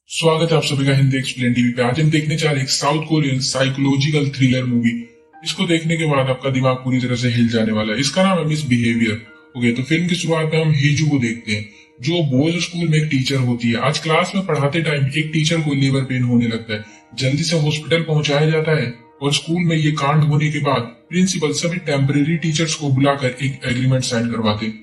स्वागत है आप सभी का हिंदी एक्सप्लेन टीवी पे। आज हम देखने जा रहे हैं एक south Korean psychological thriller movie. इसको देखने के बाद आपका दिमाग पूरी तरह से हिल जाने वाला है। इसका नाम है मिसबिहेवियर। ओके, तो फिल्म की शुरुआत में हम हेजू को देखते हैं, जो बॉयज स्कूल में एक टीचर होती है। आज क्लास में पढ़ाते टाइम एक टीचर को लेबर पेन होने लगता है। जल्दी से हॉस्पिटल पहुंचाया जाता है और स्कूल में ये कांड होने के बाद प्रिंसिपल सभी टेम्परेरी टीचर्स को बुलाकर एक एग्रीमेंट साइन करवाते हैं,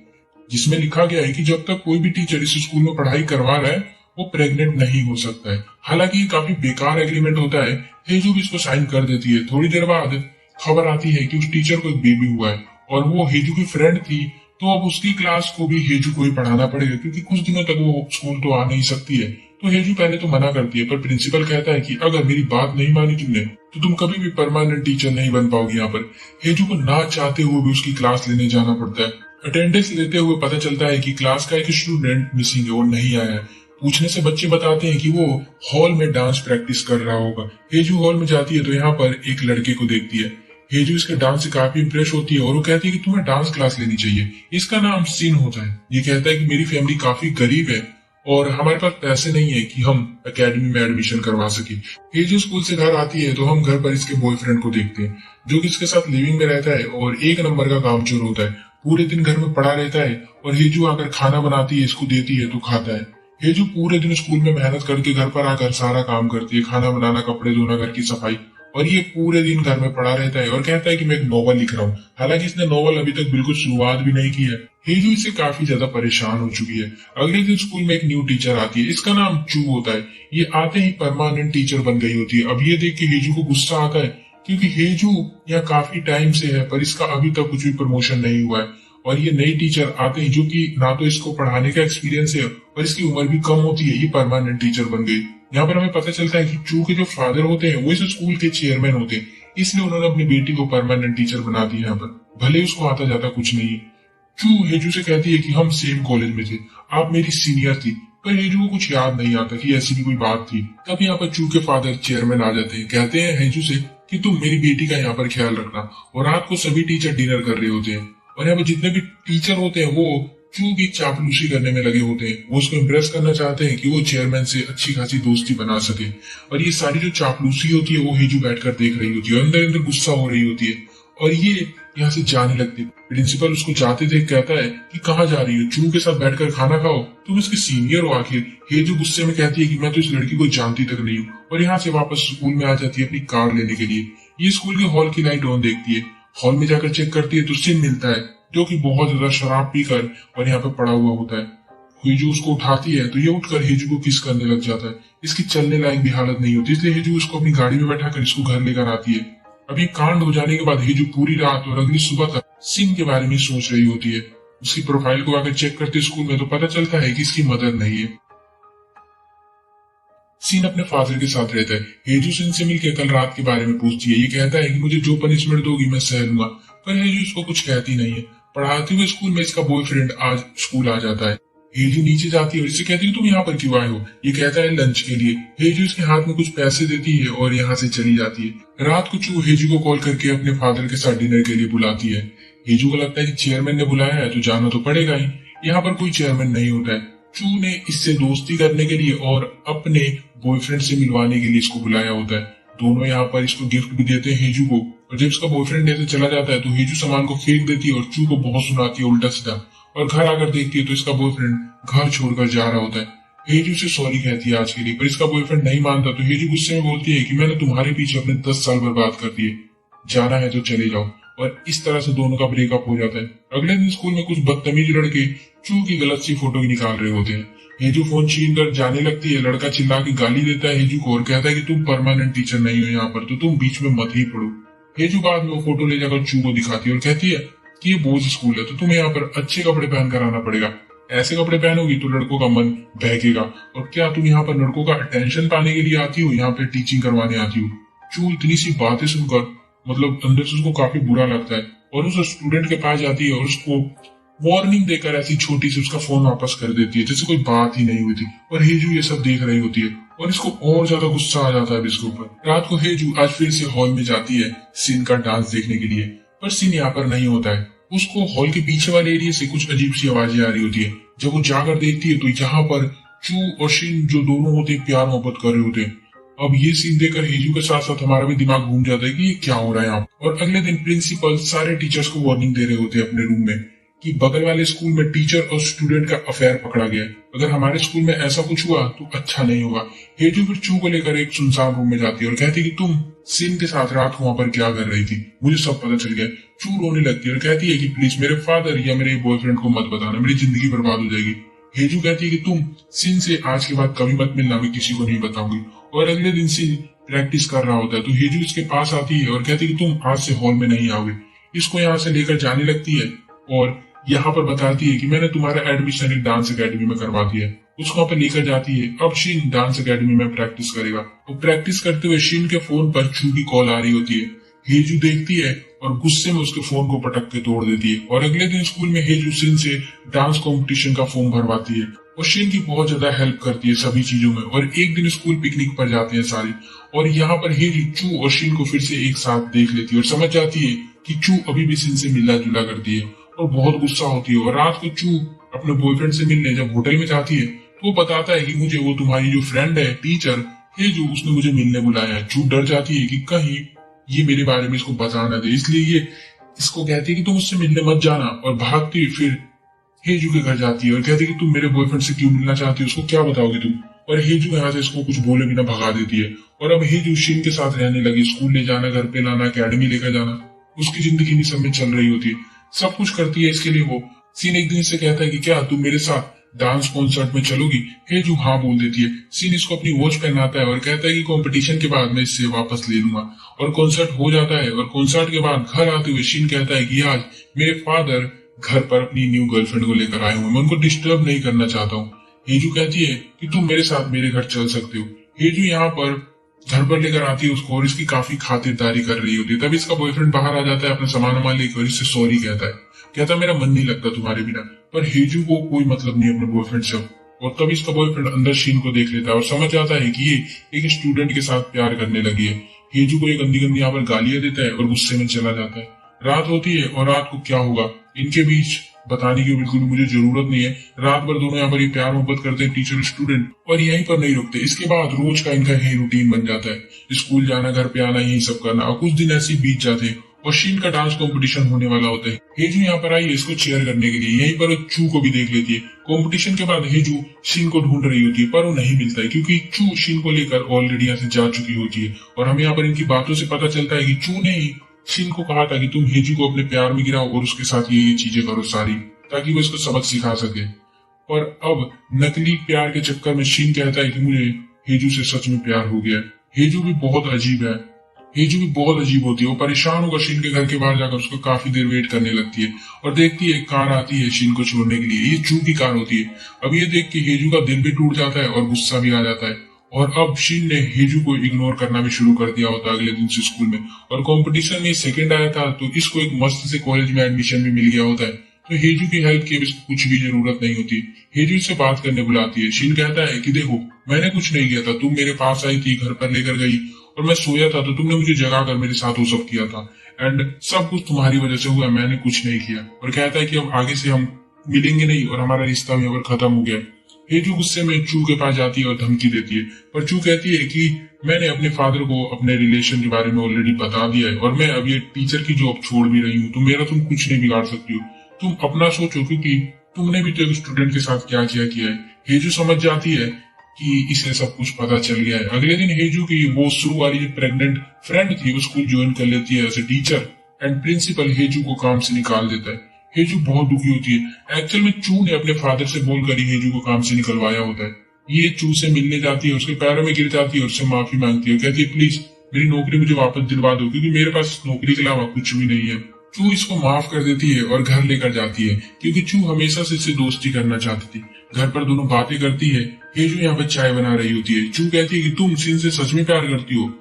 जिसमें लिखा गया है कि जब तक कोई भी टीचर इस स्कूल में पढ़ाई करवा रहा है वो प्रेग्नेंट नहीं हो सकता है। हालांकि ये काफी बेकार एग्रीमेंट होता है। हेजू भी इसको साइन कर देती है। थोड़ी देर बाद खबर आती है कि उस टीचर को एक बेबी हुआ है और वो हेजू की फ्रेंड थी, तो अब उसकी क्लास को भी हेजू को ही पढ़ाना पड़ेगा, क्योंकि कुछ दिनों तक वो स्कूल तो आ नहीं सकती है। तो हेजू पहले तो मना करती है, पर प्रिंसिपल कहता है कि अगर मेरी बात नहीं मानी तुमने तो तुम कभी भी परमानेंट टीचर नहीं बन पाओगी यहाँ पर। हेजू को ना चाहते हुए भी उसकी क्लास लेने जाना पड़ता है। अटेंडेंस लेते हुए पता चलता है कि क्लास का एक स्टूडेंट मिसिंग है, वो नहीं आया है। पूछने से बच्चे बताते हैं कि वो हॉल में डांस प्रैक्टिस कर रहा होगा। हेजू हॉल में जाती है तो यहाँ पर एक लड़के को देखती है। हेजू इसके डांस से काफी इंप्रेस होती है और वो कहती है कि तुम्हें डांस क्लास लेनी चाहिए। इसका नाम सिन होता है। ये कहता है कि मेरी फैमिली काफी गरीब है और हमारे पास पैसे नहीं है कि हम एकेडमी में एडमिशन करवा सके। हेजू स्कूल से घर आती है तो हम घर पर इसके बॉयफ्रेंड को देखते हैं, जो कि इसके साथ लिविंग में रहता है और एक नंबर का कामचोर होता है। पूरे दिन घर में पड़ा रहता है और हेजू आकर खाना बनाती है, इसको देती है तो खाता है। हेजू पूरे दिन स्कूल में मेहनत करके घर पर आकर सारा काम करती है, खाना बनाना, कपड़े धोना, घर की सफाई, और ये पूरे दिन घर में पड़ा रहता है और कहता है कि मैं एक नॉवल लिख रहा हूँ। हालांकि इसने नॉवल अभी तक बिल्कुल शुरुआत भी नहीं की है। हेजू इससे काफी ज्यादा परेशान हो चुकी है। अगले दिन स्कूल में एक न्यू टीचर आती है। इसका नाम चू होता है। ये आते ही परमानेंट टीचर बन गई होती है। अब ये देख के हेजू को गुस्सा आता है, क्योंकि हेजू यहाँ काफी टाइम से है पर इसका अभी तक कुछ भी प्रमोशन नहीं हुआ है। और ये नई टीचर आते हैं, जो कि ना तो इसको पढ़ाने का एक्सपीरियंस है और इसकी उम्र भी कम होती है, ये परमानेंट टीचर बन गई। यहाँ पर हमें पता चलता है कि चू के जो फादर होते हैं वो इस स्कूल के चेयरमैन होते हैं, इसलिए उन्होंने अपनी बेटी को परमानेंट टीचर बना दिया यहाँ पर, भले उसको आता जाता कुछ नहीं है। चू हेजू से कहती है कि हम सेम कॉलेज में थे, आप मेरी सीनियर थी, पर हेजू को कुछ याद नहीं आता कि ऐसी भी कोई बात थी। तब यहाँ पर चू के फादर चेयरमैन आ जाते हैं। कहते हैं हेजू से कि तुम मेरी बेटी का यहाँ पर ख्याल रखना। और रात को सभी टीचर डिनर कर रहे होते हैं और यहाँ पर जितने भी टीचर होते हैं वो चू की चापलूसी करने में लगे होते हैं। वो उसको इम्प्रेस करना चाहते हैं कि वो चेयरमैन से अच्छी खासी दोस्ती बना सके। और ये सारी जो चापलूसी होती है वो हेजू बैठकर देख रही होती है, अंदर अंदर गुस्सा हो रही होती है और ये यहाँ से जाने लगती है। प्रिंसिपल उसको जाते देख कहता है कि कहाँ जा रही हो, चू के साथ बैठकर खाना खाओ, तुम इसके सीनियर हो आखिर। हेजू गुस्से में कहती है कि मैं तो इस लड़की को जानती तक नहीं हूँ, और यहाँ से वापस स्कूल में आ जाती है अपनी कार लेने के लिए। ये स्कूल के हॉल की लाइट ऑन देखती है। हॉल में जाकर चेक करती है तो सिन मिलता है, जो कि बहुत ज्यादा शराब पीकर और यहाँ पे पड़ा हुआ होता है। हेजू उसको उठाती है तो ये उठकर हेजू को किस करने लग जाता है। इसकी चलने लायक भी हालत नहीं होती, इसलिए हेजू उसको अपनी गाड़ी में बैठाकर इसको घर लेकर आती है। अभी कांड हो जाने के बाद हेजू पूरी रात और अगली सुबह तक सिन के बारे में सोच रही होती है। उसकी प्रोफाइल को आकर चेक करते स्कूल में तो पता चलता है कि इसकी मदर नहीं है। सीन अपने फादर के साथ रहता है। हेजू सिन से मिलकर कल रात के बारे में पूछती है। ये कहता है कि मुझे जो पनिशमेंट दोगी मैं सह लूंगा, पर हेजू इसको कुछ कहती नहीं है। पढ़ाते हुए स्कूल में इसका बॉयफ्रेंड आज स्कूल आ जाता है। हेजू नीचे जाती है और इससे कहती है तुम यहाँ पर क्यों आए हो। ये कहता है लंच के लिए। हेजू इसके हाथ में कुछ पैसे देती है और यहाँ से चली जाती है। रात को चू हेजू को कॉल करके अपने फादर के साथ डिनर के लिए बुलाती है। हेजू को लगता है कि चेयरमैन ने बुलाया है तो जाना तो पड़ेगा ही। यहाँ पर कोई चेयरमैन नहीं होता है। चू ने इससे दोस्ती करने के लिए और अपने बॉयफ्रेंड से मिलवाने के लिए इसको बुलाया होता है। दोनों यहाँ पर इसको गिफ्ट भी देते हैं हेजू को, और जब इसका बॉयफ्रेंड ऐसे चला जाता है तो हेजू सामान को फेंक देती है और चू को बहुत सुनाती है उल्टा सीधा, और घर आकर देखती है तो इसका बॉयफ्रेंड घर छोड़कर जा रहा होता है। हेजू से सॉरी कहती है आज के लिए, पर इसका बॉयफ्रेंड नहीं मानता तो हेजू गुस्से में बोलती है कि मैंने तुम्हारे पीछे अपने 10 साल बर्बाद कर दिए, जाना है तो चले जाओ। और इस तरह से दोनों का ब्रेकअप हो जाता है। अगले दिन स्कूल में कुछ बदतमीज लड़के चू की गलत सी फोटो निकाल रहे होते हैं। हेजू फोन छीन कर जाने लगती है। लड़का चिल्ला के गाली देता है हेजू को और कहता है कि तुम परमानेंट टीचर नहीं हो यहाँ पर, तो तुम बीच में मत ही पढ़ो। हेजू बाद में वो फोटो ले जाकर चू को दिखाती है और कहती है कि ये बोझ स्कूल है तो तुम्हें यहाँ पर अच्छे कपड़े पहन कर आना पड़ेगा। ऐसे कपड़े पहनोगी तो लड़कों का मन बहकेगा, और क्या तुम यहाँ पर लड़कों का अटेंशन पाने के लिए आती हो, यहाँ पे टीचिंग करवाने आती हो। चू इतनी सी बातें सुनकर मतलब अंदर से उसको काफी बुरा लगता है और उस स्टूडेंट के पास जाती है और उसको वार्निंग देकर ऐसी छोटी सी उसका फोन वापस कर देती है जैसे कोई बात ही नहीं हुई थी। और हेजू ये सब देख रही होती है और इसको और ज्यादा गुस्सा आ जाता है इसके ऊपर। रात को हेजू आज फिर से हॉल में जाती है सिन का डांस देखने के लिए, पर सिन यहाँ पर नहीं होता है। उसको हॉल के पीछे वाले एरिया से कुछ अजीब सी आवाजें आ रही होती है। जब वो जाकर देखती है तो यहाँ पर चू और शिन जो दोनों होते हैं प्यार मोहब्बत कर रहे होते हैं। अब ये सीन देखकर हेजू के साथ साथ हमारा भी दिमाग घूम जाता है कि ये क्या हो रहा है यहाँ पे। और अगले दिन प्रिंसिपल सारे टीचर्स को वार्निंग दे रहे होते हैं अपने रूम में कि बगल वाले स्कूल में टीचर और स्टूडेंट का अफेयर पकड़ा गया है। अगर हमारे स्कूल में ऐसा कुछ हुआ तो अच्छा नहीं होगा। हेजू फिर चू को लेकर एक सुनसान रूम में जाती है और कहती है कि तुम सिन के साथ रात को वहां पर क्या कर रही थी, मुझे सब पता चल गया। चू रोने लगती है और कहती है कि प्लीज मेरे फादर या मेरे बॉयफ्रेंड को मत बताना, मेरी जिंदगी बर्बाद हो जाएगी। हेजू कहती है कि तुम सिन से आज के बाद कभी मत मिलना, मैं किसी को नहीं बताऊंगी। और अगले दिन सिन प्रैक्टिस कर रहा होता है तो हेजू इसके पास आती है और कहती है कि तुम आज से हॉल में नहीं आओगे। इसको यहाँ से लेकर जाने लगती है और यहाँ पर बताती है कि मैंने तुम्हारा एडमिशन एक डांस एकेडमी में करवा दिया है। उसको वहां पर लेकर जाती है। अब शिन डांस एकेडमी में प्रैक्टिस करेगा। तो प्रैक्टिस करते हुए शिन के फोन पर चू की कॉल आ रही होती है। हेजू देखती है और गुस्से में उसके फोन को पटक के तोड़ देती है। और अगले दिन स्कूल में हेजू शिन से डांस कंपटीशन का फॉर्म भरवाती है और शिन की बहुत ज्यादा हेल्प करती है सभी चीजों में। और एक दिन स्कूल पिकनिक पर जाते हैं सारे और यहाँ पर हेजू चू और शिन को फिर से एक साथ देख लेती है और समझ जाती है कि चू अभी भी सिन से मिला जुला करती है और बहुत गुस्सा होती है। और रात को चू अपने बॉयफ्रेंड से मिलने जब होटल में जाती है तो वो बताता है कि मुझे वो तुम्हारी जो फ्रेंड है टीचर हेजू उसने मुझे मिलने बुलाया है। चू डर जाती है कि कहीं ये मेरे बारे में इसको बता ना दे, इसलिए ये इसको कहती है कि तुम उससे मिलने मत जाना। और भागती हुई फिर हेजू के घर जाती है और कहती है कि तुम मेरे बॉयफ्रेंड से क्यों मिलना चाहती हो, उसको क्या बताओगे तुम। और हेजू यहाँ से इसको कुछ बोले बिना भगा देती है। और अब हेजू शिन के साथ रहने लगी, स्कूल ले जाना, घर पे लाना, अकेडमी लेकर जाना, उसकी जिंदगी भी सब में चल रही होती है, सब कुछ करती है इसके लिए वो। सीन एक दिन से कहता है कि क्या तुम मेरे साथ डांस कॉन्सर्ट में चलोगी। हेजू हाँ बोल देती है। सीन इसको अपनी वॉच पहनाता है और कहता है कि कंपटीशन के बाद मैं इससे वापस ले लूंगा। और कॉन्सर्ट हो जाता है और कॉन्सर्ट के बाद घर आते हुए शिन कहता है कि आज मेरे फादर घर पर अपनी न्यू गर्लफ्रेंड को लेकर आए हुए, मैं उनको डिस्टर्ब नहीं करना चाहता हूँ। हेजू कहती है कि तुम मेरे साथ मेरे घर चल सकते हो। हेजू यहाँ पर घर पर लेकर आती है उसको और इसकी काफी खातिरदारी कर रही होती है। तभी इसका बॉयफ्रेंड बाहर आ जाता है अपना सामान लेकर और इससे सॉरी कहता है, कहता मेरा मन नहीं लगता तुम्हारे बिना। पर हेजू को कोई मतलब नहीं अपने बॉयफ्रेंड से। और तभी इसका बॉयफ्रेंड अंदर शीन को देख लेता है और समझ जाता है कि ये एक स्टूडेंट के साथ प्यार करने लगी है। हेजू को ये गंदी गंदी यहाँ पर गालियां देता है और गुस्से में चला जाता है। रात होती है और रात को क्या होगा इनके बीच बताने की बिल्कुल मुझे जरूरत नहीं है। रात भर दोनों यहाँ पर ये प्यार मोहब्बत करते हैं टीचर स्टूडेंट और यहीं पर नहीं रुकते। इसके बाद रोज का इनका यही रूटीन बन जाता है, स्कूल जाना, घर पे आना, यही सब करना। और कुछ दिन ऐसे बीत जाते हैं और शीन का डांस कंपटीशन होने वाला होता है। हेजू यहाँ पर आई है इसको चेयर करने के लिए। यहीं पर वो चू को भी देख लेती है। कंपटीशन के बाद हेजू शीन को ढूंढ रही होती है पर वो नहीं मिलता है क्योंकि चू शीन को लेकर ऑलरेडी यहाँ से जा चुकी होती है। और हमें यहाँ पर इनकी बातों से पता चलता है कि चू ने ही शीन को कहा था कि तुम हेजू को अपने प्यार में गिराओ और उसके साथ ये चीजें करो सारी, ताकि वो इसको सबक सिखा सके। और अब नकली प्यार के चक्कर में शीन कहता है कि मुझे हेजू से सच में प्यार हो गया है। हेजू भी बहुत अजीब है, हेजू भी बहुत अजीब होती है। वो परेशान होकर शीन के घर के बाहर जाकर उसको काफी देर वेट करने लगती है और देखती है कार आती है शीन को छोड़ने के लिए। ये चू की कार होती है। अब ये देख के हेजू का दिल भी टूट जाता है और गुस्सा भी आ जाता है। और अब शीन ने हेजू को इग्नोर करना भी शुरू कर दिया होता है अगले दिन से स्कूल में। और कंपटीशन में सेकंड आया था तो इसको एक मस्त से कॉलेज में एडमिशन भी मिल गया होता है। तो हेजू की हेल्प की कुछ भी जरूरत नहीं होती। हेजू से बात करने बुलाती है। शीन कहता है कि देखो मैंने कुछ नहीं किया था, तुम मेरे पास आई थी, घर पर लेकर गई और मैं सोया था तो तुमने मुझे जगा कर मेरे साथ वो सब किया था एंड सब कुछ तुम्हारी वजह से हुआ, मैंने कुछ नहीं किया। और कहता है कि अब आगे से हम मिलेंगे नहीं और हमारा रिश्ता भी अब खत्म हो गया। हेजू गुस्से में चू के पास जाती है और धमकी देती है पर चू कहती है कि मैंने अपने फादर को अपने रिलेशन के बारे में ऑलरेडी बता दिया है और मैं अब ये टीचर की जॉब छोड़ भी रही हूँ, तो मेरा तुम कुछ नहीं बिगाड़ सकती हो, तुम अपना सोचो क्योंकि तुमने भी तो एक स्टूडेंट के साथ क्या किया है। हेजू समझ जाती है कि इसे सब कुछ पता चल गया है। अगले दिन हेजू की वो शुरू वाली जो प्रेग्नेंट फ्रेंड थी वो स्कूल ज्वाइन कर लेती है as a teacher and principal हेजू को काम से निकाल देता है। हेजू बहुत दुखी होती है। एक्चुअल में चू ने अपने फादर से बोलकर ही हेजू को काम से निकलवाया होता है। ये चू से मिलने जाती है, उसके पैरों में गिर जाती है और उससे माफी मांगती है, कहती है प्लीज मेरी नौकरी मुझे वापस दिलवा दो क्योंकि मेरे पास नौकरी के अलावा कुछ भी नहीं है। चू इसको माफ कर देती है और घर लेकर जाती है क्योंकि चू हमेशा से इससे दोस्ती करना चाहती थी। घर पर दोनों बातें करती है। हेजू यहाँ पर चाय बना रही होती है। चू कहती है कि तुम सिन से सच में प्यार करती हो,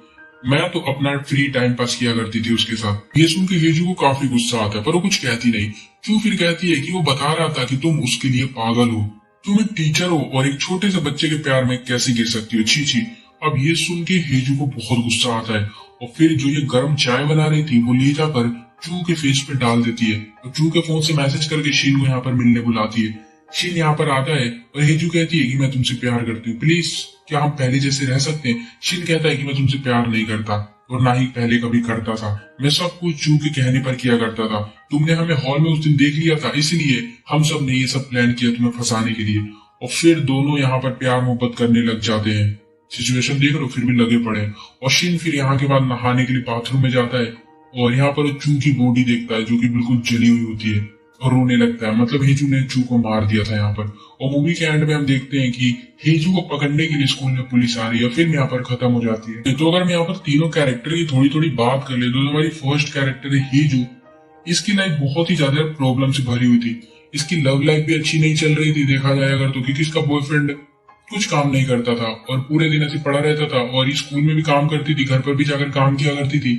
मैं तो अपना फ्री टाइम पास किया करती थी उसके साथ। ये सुन के हेजू को काफी गुस्सा आता है पर वो कुछ कहती नहीं। चू फिर कहती है कि वो बता रहा था कि तुम उसके लिए पागल हो, तुम एक टीचर हो और एक छोटे से बच्चे के प्यार में कैसे गिर सकती हो, छी छी। अब ये सुन के हेजू को बहुत गुस्सा आता है और फिर जो ये गर्म चाय बना रही थी वो ले जाकर चू के फेस पे डाल देती है और चू के फोन से मैसेज करके शीन को यहाँ पर मिलने बुलाती है। शिन यहाँ पर आता है और हेजू कहती है कि मैं तुमसे प्यार करती हूँ, प्लीज क्या हम पहले जैसे रह सकते हैं। शिन कहता है कि मैं तुमसे प्यार नहीं करता और ना ही पहले कभी करता था, मैं सब कुछ चू के कहने पर किया करता था। तुमने हमें हॉल में उस दिन देख लिया था, इसलिए हम सब ने ये सब प्लान किया तुम्हें फंसाने के लिए। और फिर दोनों यहाँ पर प्यार मोहब्बत करने लग जाते हैं। सिचुएशन देख लो, फिर भी लगे पड़े। और शिन फिर यहाँ के बाद नहाने के लिए बाथरूम में जाता है और यहाँ पर चू की बॉडी देखता है जो कि बिल्कुल जली हुई होती है और रोने लगता है। मतलब हेजू ने चू को मार दिया था यहाँ पर। और मूवी के एंड में हम देखते हैं कि हेजू को पकड़ने के लिए स्कूल में पुलिस आ रही है। फिल्म यहाँ पर खत्म हो जाती है। तो अगर हम यहाँ पर तीनों कैरेक्टर की थोड़ी थोड़ी बात कर ले तो हमारी फर्स्ट कैरेक्टर है हेजू। इसकी लाइफ बहुत ही ज्यादा प्रॉब्लम से भरी हुई थी। इसकी लव लाइफ भी अच्छी नहीं चल रही थी देखा जाए अगर तो, क्योंकि इसका बॉयफ्रेंड कुछ काम नहीं करता था और पूरे दिन ऐसे पड़ा रहता था और स्कूल में भी काम करती थी, घर पर भी जाकर काम किया करती थी।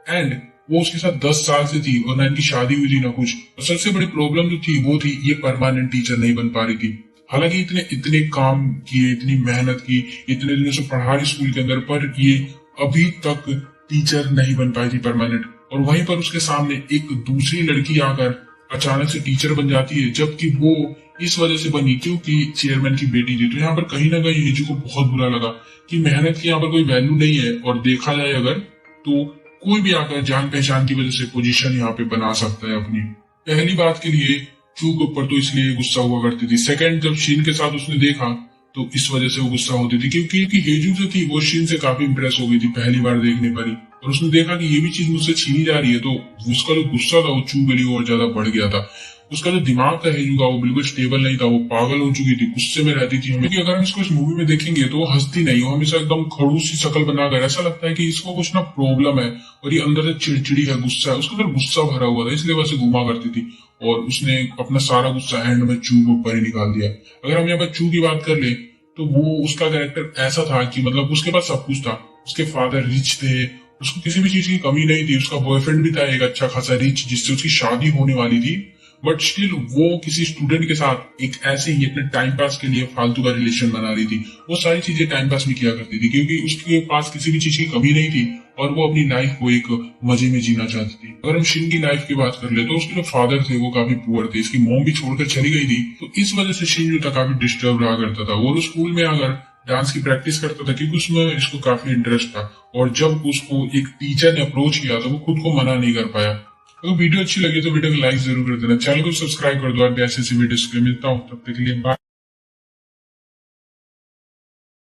एंड वो उसके साथ 10 साल से थी और ना इनकी शादी हुई थी ना कुछ। और सबसे बड़ी प्रॉब्लम जो थी वो थी ये परमानेंट टीचर नहीं बन पा रही थी। हालांकि इतने इतने काम किए, इतनी मेहनत की, इतने दिनों से पढ़ा रही स्कूल के अंदर, पर ये अभी तक टीचर नहीं बन पाई थी परमानेंट। और वहीं पर उसके सामने एक दूसरी लड़की आकर अचानक से टीचर बन जाती है, जबकि वो इस वजह से बनी क्योंकि चेयरमैन की बेटी थी। तो यहाँ पर कहीं ना कहीं हेजू को बहुत बुरा लगा कि मेहनत की यहाँ पर कोई वैल्यू नहीं है। और देखा जाए अगर तो कोई भी आकर जान पहचान की वजह से पोजीशन यहाँ पे बना सकता है अपनी। पहली बात के लिए चू के ऊपर तो इसलिए गुस्सा हुआ करती थी। सेकंड, जब शीन के साथ उसने देखा तो इस वजह से वो गुस्सा होती थी क्योंकि हेजू जो थी वो शीन से काफी इंप्रेस हो गई थी पहली बार देखने पर ही। और उसने देखा कि ये भी चीज मुझसे छीनी जा रही है तो उसका जो गुस्सा था वो चू के लिए और ज्यादा बढ़ गया था। उसका जो दिमाग था हेजू का वो बिल्कुल स्टेबल नहीं था, वो पागल हो चुकी थी, गुस्से में रहती थी। क्योंकि अगर हम इसको इस मूवी में देखेंगे तो वो हंसती नहीं, वो हमेशा एकदम खड़ूस सी शक्ल बनाकर, ऐसा लगता है कि इसको कुछ ना प्रॉब्लम है और ये अंदर से चिड़चिड़ी है, गुस्सा है, उसके अंदर गुस्सा भरा हुआ था, इसलिए वैसे घुमा करती थी। और उसने अपना सारा गुस्सा एंड में चू के ऊपर ही निकाल दिया। अगर हम यहाँ पर चू की बात कर ले तो वो उसका कैरेक्टर ऐसा था कि मतलब उसके पास सब कुछ था। उसके फादर रिच थे, उसको किसी भी चीज की कमी नहीं थी। उसका बॉयफ्रेंड भी था एक अच्छा खासा रिच जिससे उसकी शादी होने वाली थी। बट स्टिल वो किसी स्टूडेंट के साथ एक ऐसे ही अपने टाइम पास के लिए फालतू का रिलेशन बना रही थी। वो सारी चीजें टाइम पास में किया करती थी क्योंकि उसके पास किसी भी चीज की कमी नहीं थी और वो अपनी लाइफ को एक मजे में जीना चाहती थी। अगर हम शिन की लाइफ की बात कर ले तो उसके जो फादर थे वो काफी पुअर थे, इसकी मॉम भी छोड़कर चली गई थी। तो इस वजह से शिन जो था काफी डिस्टर्ब रहा करता था। वो स्कूल में आकर डांस की प्रैक्टिस करता था क्योंकि उसमें इसको काफी इंटरेस्ट था। और जब उसको एक टीचर ने अप्रोच किया तो वो खुद को मना नहीं कर पाया। अगर वीडियो अच्छी लगी तो वीडियो को लाइक जरूर कर देना, चैनल को सब्सक्राइब कर दो। ऐसे वीडियोस के मिलता हूँ, तब तक के लिए बाय।